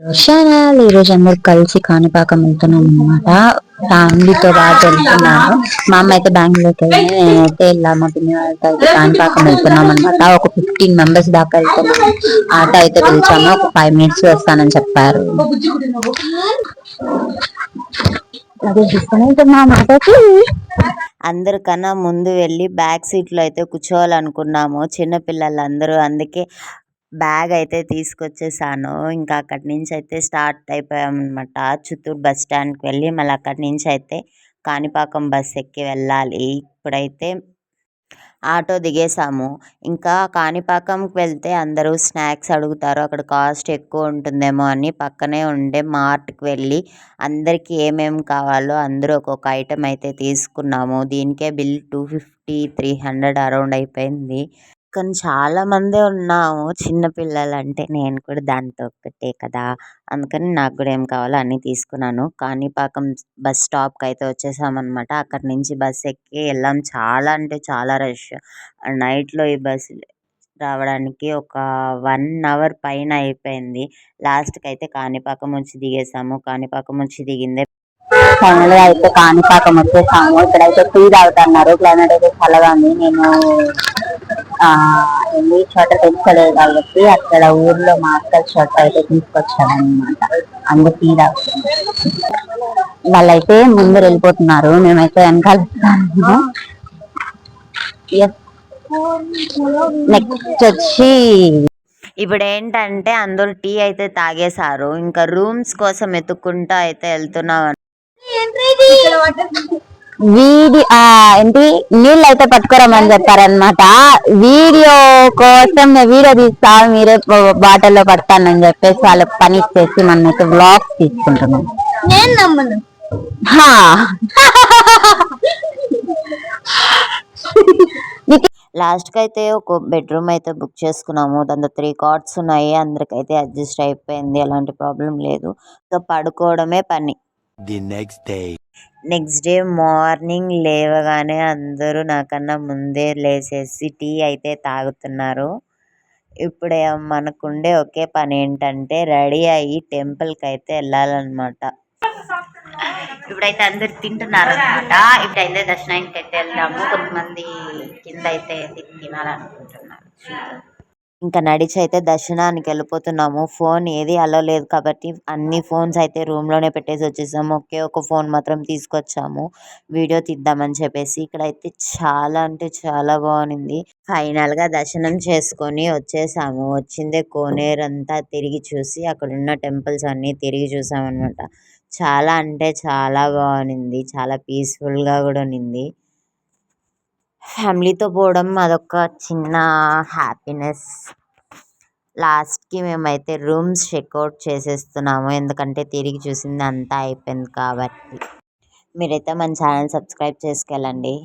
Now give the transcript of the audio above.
Channel ఈరోజు అందరు కలిసి కాణిపాకం వెళ్తున్నాం అనమాట. ఫ్యామిలీతో పాటు వెళ్తున్నాను. మా అమ్మ అయితే బెంగళూరుకి వెళ్ళి నేనైతే ఇలా మా పిన్ని వాళ్ళతో అయితే కాణిపాకం వెళ్తున్నాం అనమాట. ఒక 15 మెంబర్స్ దాకా వెళ్తున్నాం. ఆటో అయితే పిలిచాము, ఒక 5 minutes వస్తానని చెప్పారు. అదే తీసుకుని మాటకి అందరికన్నా ముందు వెళ్ళి బ్యాక్ సీట్లో అయితే కూర్చోవాలనుకున్నాము చిన్నపిల్లలందరూ. అందుకే బ్యాగ్ అయితే తీసుకొచ్చేసాను. ఇంకా అక్కడి నుంచి అయితే స్టార్ట్ అయిపోయామన్నమాట. చిత్తూరు బస్ స్టాండ్కి వెళ్ళి మళ్ళీ అక్కడి నుంచి అయితే కాణిపాకం బస్ ఎక్కి వెళ్ళాలి. ఇప్పుడైతే ఆటో దిగేసాము. ఇంకా కాణిపాకంకి వెళ్తే అందరూ స్నాక్స్ అడుగుతారు, అక్కడ కాస్ట్ ఎక్కువ ఉంటుందేమో అని పక్కనే ఉండే మార్ట్కి వెళ్ళి అందరికీ ఏమేమి కావాలో అందరూ ఒక్కొక్క ఐటెం అయితే తీసుకున్నాము. దీనికే బిల్ 250, 300 అరౌండ్ అయిపోయింది. కానీ చాలామందే ఉన్నాము. చిన్నపిల్లలంటే నేను కూడా దాంతో ఒక్కటే కదా, అందుకని నాకు కూడా ఏం కావాలో అన్నీ తీసుకున్నాను. కాణిపాకం బస్ స్టాప్కి అయితే వచ్చేసామన్నమాట. అక్కడి నుంచి బస్ ఎక్కి వెళ్ళాం. చాలా అంటే చాలా రష్. నైట్లో ఈ బస్సు రావడానికి ఒక 1 hour పైన అయిపోయింది. లాస్ట్కి అయితే కాణిపాకం వచ్చి దిగేసాము. కాణిపాకం వచ్చి దిగిందే ఫైనల్ గా అయితే కాణిపాకం వచ్చేసాము. ఇక్కడైతే టీ తాగుతున్నారు. క్లైమేట్ అయితే చల్లగా ఉంది. నేను ఎన్ని చోట తెచ్చుకోలేదు కాబట్టి అక్కడ ఊర్లో మా అక్క చోట అయితే తీసుకొచ్చాను అనమాట. అందుకు టీ తాగుతుంది. వాళ్ళైతే ముందర వెళ్ళిపోతున్నారు, మేమైతే వెనకాల. నెక్స్ట్ వచ్చి ఇప్పుడు ఏంటంటే అందరూ టీ అయితే తాగేశారు. ఇంకా రూమ్స్ కోసం వెతుక్కుంటూ అయితే వెళ్తున్నాం. ఏంటి నీళ్ళు అయితే పట్టుకోరమని చెప్పారనమాట. వీడియో కోసం వీడియో తీస్తా, మీరే బాటిల్లో పడతానని చెప్పేసి వాళ్ళకి పని ఇచ్చేసి మనం అయితే వ్లాగ్స్ తీసుకుంటున్నాం. నేను నమ్మను. లాస్ట్కి అయితే ఒక బెడ్రూమ్ అయితే బుక్ చేసుకున్నాము. దాంతో 3 cots ఉన్నాయి. అందరికైతే అడ్జస్ట్ అయిపోయింది, ఎలాంటి ప్రాబ్లం లేదు. ఇంకా పడుకోవడమే పని. నెక్స్ట్ డే మార్నింగ్ లేవగానే అందరూ నాకన్నా ముందే లేచేసి టీ అయితే తాగుతున్నారు. ఇప్పుడే మనకుండే ఒకే పని ఏంటంటే రెడీ అయ్యి టెంపుల్కి అయితే వెళ్ళాలన్నమాట. ఇప్పుడైతే అందరు తింటున్నారు అనమాట. ఇప్పుడైతే దర్శనానికి అయితే వెళ్దాము. కొంతమంది కింద అయితే తినాలనుకుంటున్నారు. ఇంకా నడిచి అయితే దర్శనానికి వెళ్ళిపోతున్నాము. ఫోన్ ఏది అలో లేదు కాబట్టి అన్ని ఫోన్స్ అయితే రూమ్లోనే పెట్టేసి వచ్చేసాము. ఒకే ఒక ఫోన్ మాత్రం తీసుకొచ్చాము వీడియో తీద్దామని చెప్పేసి. ఇక్కడైతే చాలా అంటే చాలా బాగుంది. ఫైనల్గా దర్శనం చేసుకొని వచ్చేసాము. వచ్చిందే కోనేరు అంతా తిరిగి చూసి అక్కడున్న టెంపుల్స్ అన్నీ తిరిగి చూసామన్నమాట. చాలా అంటే చాలా బాగుంది. చాలా పీస్ఫుల్గా కూడా ఉంది. ఫ్యామిలీతో పోవడం అదొక చిన్న హ్యాపీనెస్. లాస్ట్కి మేమైతే రూమ్స్ చెక్అవుట్ చేసేస్తున్నాము, ఎందుకంటే తిరిగి చూసింది అంతా అయిపోయింది కాబట్టి. మీరైతే మన ఛానల్ సబ్స్క్రైబ్ చేసుకెళ్ళండి.